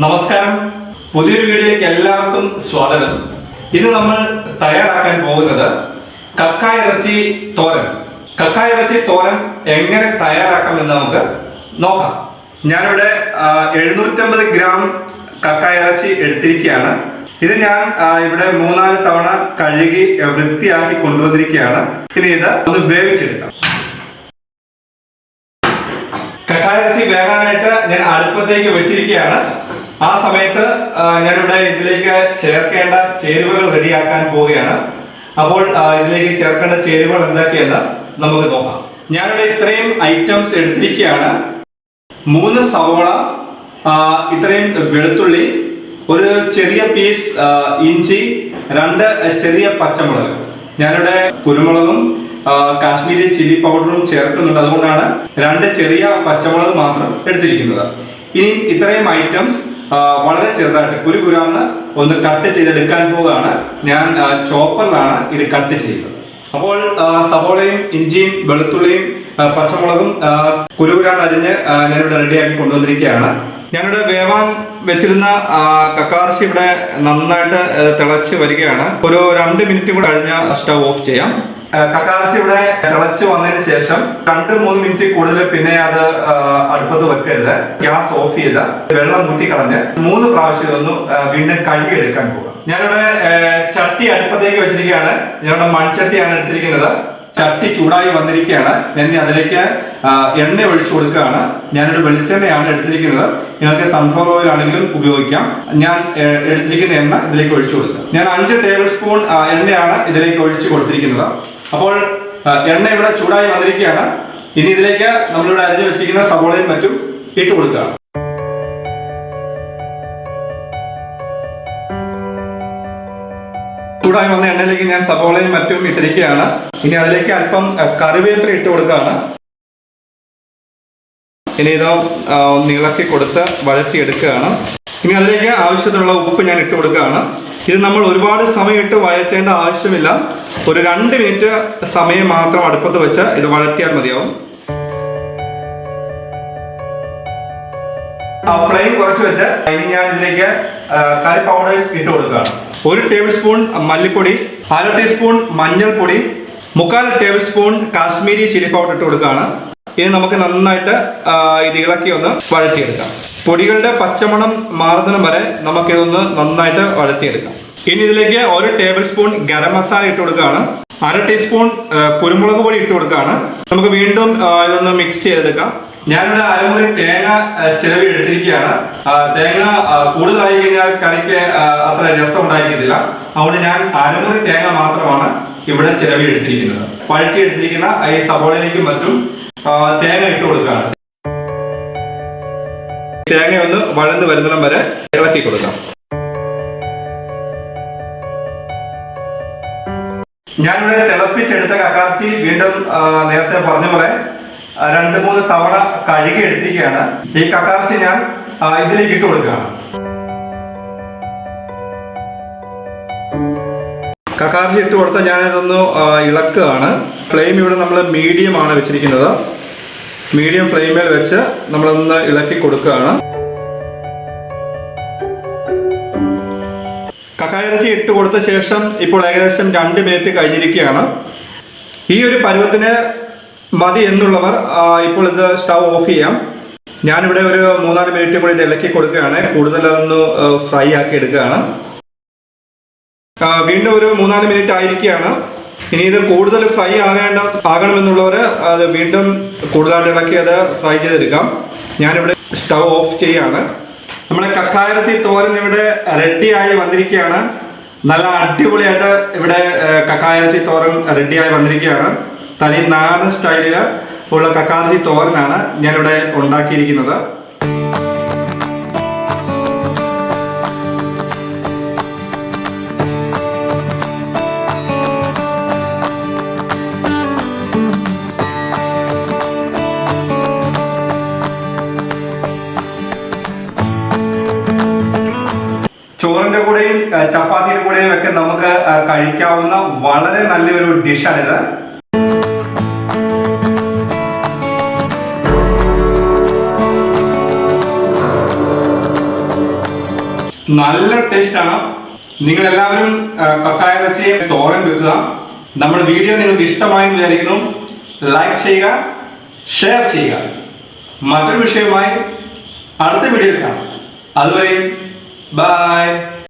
നമസ്കാരം, പുതിയൊരു വീഡിയോയിലേക്ക് എല്ലാവർക്കും സ്വാഗതം. ഇന്ന് നമ്മൾ തയ്യാറാക്കാൻ പോകുന്നത് കക്കായിറച്ചി തോരൻ. കക്കായിറച്ചി തോരൻ എങ്ങനെ തയ്യാറാക്കാമെന്ന് നമുക്ക് നോക്കാം. ഞാനിവിടെ 750 ഗ്രാം കക്കായിറച്ചി എടുത്തിരിക്കുകയാണ്. ഇത് ഞാൻ ഇവിടെ 3-4 തവണ കഴുകി വൃത്തിയാക്കി കൊണ്ടുവന്നിരിക്കുകയാണ്. ഇനി ഇത് ഒന്ന് വേവിച്ചെടുക്കാം. കക്കായിറച്ചി വേകാനായിട്ട് ഞാൻ അടുപ്പത്തേക്ക് വെച്ചിരിക്കുകയാണ്. ആ സമയത്ത് ഞാനിവിടെ ഇതിലേക്ക് ചേർക്കേണ്ട ചേരുവകൾ റെഡിയാക്കാൻ പോവുകയാണ്. അപ്പോൾ ഇതിലേക്ക് ചേർക്കേണ്ട ചേരുവകൾ എന്തൊക്കെയെന്ന് നമുക്ക് നോക്കാം. ഞാനിവിടെ ഇത്രയും ഐറ്റംസ് എടുത്തിരിക്കുകയാണ്. 3 സവോള, ഇത്രയും വെളുത്തുള്ളി, ഒരു ചെറിയ പീസ് ഇഞ്ചി, 2 ചെറിയ പച്ചമുളക്. ഞാനിവിടെ കുരുമുളകും കാശ്മീരി ചില്ലി പൗഡറും ചേർക്കുന്നുണ്ട്. അതുകൊണ്ടാണ് 2 ചെറിയ പച്ചമുളക് മാത്രം എടുത്തിരിക്കുന്നത്. ഇനി ഇത്രയും ഐറ്റംസ് വളരെ ചെറുതായിട്ട് കുരുകുരാന്ന് ഒന്ന് കട്ട് ചെയ്തെടുക്കാൻ പോവുകയാണ്. ഞാൻ ചോപ്പറിലാണ് ഇത് കട്ട് ചെയ്യുന്നത്. അപ്പോൾ സവോളയും ഇഞ്ചിയും വെളുത്തുള്ളിയും പച്ചമുളകും കുരുകുരാന്ന് അരിഞ്ഞ് ഞാനിവിടെ റെഡിയാക്കി കൊണ്ടുവന്നിരിക്കുകയാണ്. ഞാനിവിടെ വേവാൻ വെച്ചിരുന്ന കക്കാർച്ചി ഇവിടെ നന്നായിട്ട് തിളച്ച് വരികയാണ്. ഒരു 2 മിനിറ്റ് കൂടെ കഴിഞ്ഞ് സ്റ്റവ് ഓഫ് ചെയ്യാം. കക്കാർച്ചി ഇവിടെ തിളച്ച് വന്നതിന് ശേഷം 2-3 മിനിറ്റ് കൂടുതൽ പിന്നെ അത് അടുപ്പത്ത് വെക്കരുത്. ഗ്യാസ് ഓഫ് ചെയ്ത് വെള്ളം ഊറ്റി കളഞ്ഞ് 3 പ്രാവശ്യം ഒന്ന് വീണ്ടും കഴുകിയെടുക്കാൻ പോകുക. ഞാനിവിടെ ചട്ടി അടുപ്പത്തേക്ക് വെച്ചിരിക്കുകയാണ്. ഞാനിവിടെ മൺചട്ടിയാണ് എടുത്തിരിക്കുന്നത്. ചട്ടി ചൂടായി വന്നിരിക്കുകയാണ്. ഞാൻ അതിലേക്ക് എണ്ണ ഒഴിച്ചു കൊടുക്കുകയാണ്. ഞാനൊരു വെളിച്ചെണ്ണയാണ് എടുത്തിരിക്കുന്നത്. നിങ്ങൾക്ക് സൺഫ്ലവർ ഓയിൽ ആണെങ്കിലും ഉപയോഗിക്കാം. ഞാൻ എടുത്തിരിക്കുന്ന എണ്ണ ഇതിലേക്ക് ഒഴിച്ചു കൊടുക്കുക. ഞാൻ 5 ടേബിൾ സ്പൂൺ എണ്ണയാണ് ഇതിലേക്ക് ഒഴിച്ചു കൊടുത്തിരിക്കുന്നത്. അപ്പോൾ എണ്ണ ഇവിടെ ചൂടായി വന്നിരിക്കുകയാണ്. ഇനി ഇതിലേക്ക് നമ്മളിവിടെ അരിഞ്ഞു വെച്ചിരിക്കുന്ന സവോളയും മറ്റും ഇട്ട് കൊടുക്കുകയാണ്. ചൂടായി വന്ന എണ്ണയിലേക്ക് ഞാൻ സവോളയും മറ്റും ഇട്ടിരിക്കുകയാണ്. ഇനി അതിലേക്ക് അല്പം കറിവേപ്പില ഇട്ട് കൊടുക്കുകയാണ്. ഇനി ഇത് ഇളക്കി കൊടുത്ത് വഴറ്റിയെടുക്കുകയാണ്. ഇനി അതിലേക്ക് ആവശ്യത്തിനുള്ള ഉപ്പ് ഞാൻ ഇട്ട് കൊടുക്കുകയാണ്. ഇത് നമ്മൾ ഒരുപാട് സമയം ഇട്ട് വഴറ്റേണ്ട ആവശ്യമില്ല. ഒരു 2 മിനിറ്റ് സമയം മാത്രം അടുപ്പത്ത് വെച്ച് ഇത് വഴറ്റിയാൽ മതിയാവും. ഫ്ലെയിം കുറച്ച് വെച്ച് ഇനി ഞാൻ ഇതിലേക്ക് കറി പൗഡേഴ്സ് ഇട്ട് കൊടുക്കുകയാണ്. 1 ടേബിൾ സ്പൂൺ മല്ലിപ്പൊടി, 1/2 ടീസ്പൂൺ മഞ്ഞൾപ്പൊടി, 3/4 table spoon Kashmiri chilli powder ഇട്ട് കൊടുക്കുകയാണ്. ഇനി നമുക്ക് നന്നായിട്ട് ഇത് ഇളക്കി ഒന്ന് വഴറ്റിയെടുക്കാം. പൊടികളുടെ പച്ചമണം മാറുന്നതിന് വരെ നമുക്കിതൊന്ന് നന്നായിട്ട് വഴറ്റിയെടുക്കാം. ഇനി ഇതിലേക്ക് 1 ടേബിൾ സ്പൂൺ ഗരം മസാല ഇട്ട് കൊടുക്കുകയാണ്. 1/2 ടീസ്പൂൺ കുരുമുളക് പൊടി ഇട്ട് കൊടുക്കുകയാണ്. നമുക്ക് വീണ്ടും ഇതൊന്ന് മിക്സ് ചെയ്തെടുക്കാം. ഞാനിവിടെ അരമുറി തേങ്ങ ചിരവി എടുത്തിരിക്കുകയാണ്. തേങ്ങ കൂടുതലായി കഴിഞ്ഞാൽ കറിക്ക് അത്ര രസം ഉണ്ടായിരിക്കത്തില്ല. അതുകൊണ്ട് ഞാൻ അരമുറി തേങ്ങ മാത്രമാണ് ഇവിടെ ചിരവി എടുത്തിരിക്കുന്നത്. വഴറ്റി എടുത്തിരിക്കുന്ന ഈ സവോളയിലേക്കും മറ്റും തേങ്ങ ഇട്ട് കൊടുക്കുകയാണ്. തേങ്ങ ഒന്ന് വഴന്ന് വരുന്നിടം വരെ ഇളക്കി കൊടുക്കാം. ഞാനിവിടെ തിളപ്പിച്ചെടുത്ത കക്കാർച്ചി വീണ്ടും നേരത്തെ പറഞ്ഞ പോലെ 2-3 തവണ കഴുകി എടുത്തിരിക്കുകയാണ്. ഈ കക്കാർച്ചി ഞാൻ ഇതിലേക്ക് ഇട്ട് കൊടുക്കുകയാണ്. കക്കാർച്ചി ഇട്ട് കൊടുത്താൽ ഞാനിതൊന്ന് ഇളക്കുകയാണ്. ഫ്ലെയിം ഇവിടെ നമ്മൾ മീഡിയം ആണ് വെച്ചിരിക്കുന്നത്. മീഡിയം ഫ്ലെയിമിൽ വെച്ച് നമ്മളൊന്ന് ഇളക്കി കൊടുക്കുകയാണ്. കക്കായിറച്ചി ഇട്ട് കൊടുത്ത ശേഷം ഇപ്പോൾ ഏകദേശം 2 മിനിറ്റ് കഴിഞ്ഞിരിക്കുകയാണ്. ഈ ഒരു പരുവത്തിന് മതി എന്നുള്ളവർ ഇപ്പോൾ ഇത് സ്റ്റവ് ഓഫ് ചെയ്യാം. ഞാനിവിടെ ഒരു 3-4 മിനിറ്റ് കൂടി ഇത് ഇളക്കി കൊടുക്കുകയാണ്. കൂടുതൽ അതൊന്ന് ഫ്രൈ ആക്കി എടുക്കുകയാണ്. വീണ്ടും ഒരു 3-4 മിനിറ്റ് ആയിരിക്കുകയാണ്. ഇനി ഇത് കൂടുതൽ ഫ്രൈ ആകണമെന്നുള്ളവർ അത് വീണ്ടും കൂടുതലായിട്ട് ഇളക്കി അത് ഫ്രൈ ചെയ്തെടുക്കാം. ഞാനിവിടെ സ്റ്റവ് ഓഫ് ചെയ്യുകയാണ്. നമ്മുടെ കക്കായിറച്ചി തോരൻ ഇവിടെ റെഡിയായി വന്നിരിക്കുകയാണ്. നല്ല അടിപൊളിയായിട്ട് ഇവിടെ കക്കായിറച്ചി തോരൻ റെഡിയായി വന്നിരിക്കുകയാണ്. തനി നാടൻ സ്റ്റൈലിൽ ഉള്ള കക്കായിറച്ചി തോരനാണ് ഞാനിവിടെ ഉണ്ടാക്കിയിരിക്കുന്നത്. ചോറിന്റെ കൂടെയും ചപ്പാത്തിയുടെ കൂടെയും ഒക്കെ നമുക്ക് കഴിക്കാവുന്ന വളരെ നല്ലൊരു ഡിഷാണിത്. നല്ല ടേസ്റ്റാണ്. നിങ്ങളെല്ലാവരും കക്കായ ഇറച്ചി തോരൻ വെക്കുക. നമ്മുടെ വീഡിയോ നിങ്ങൾക്ക് ഇഷ്ടമായെന്ന് വിചാരിക്കുന്നു. ലൈക്ക് ചെയ്യുക, ഷെയർ ചെയ്യുക. മറ്റൊരു വിഷയവുമായി അടുത്ത വീഡിയോയിൽ കാണാം. അതുവരെ ബൈ.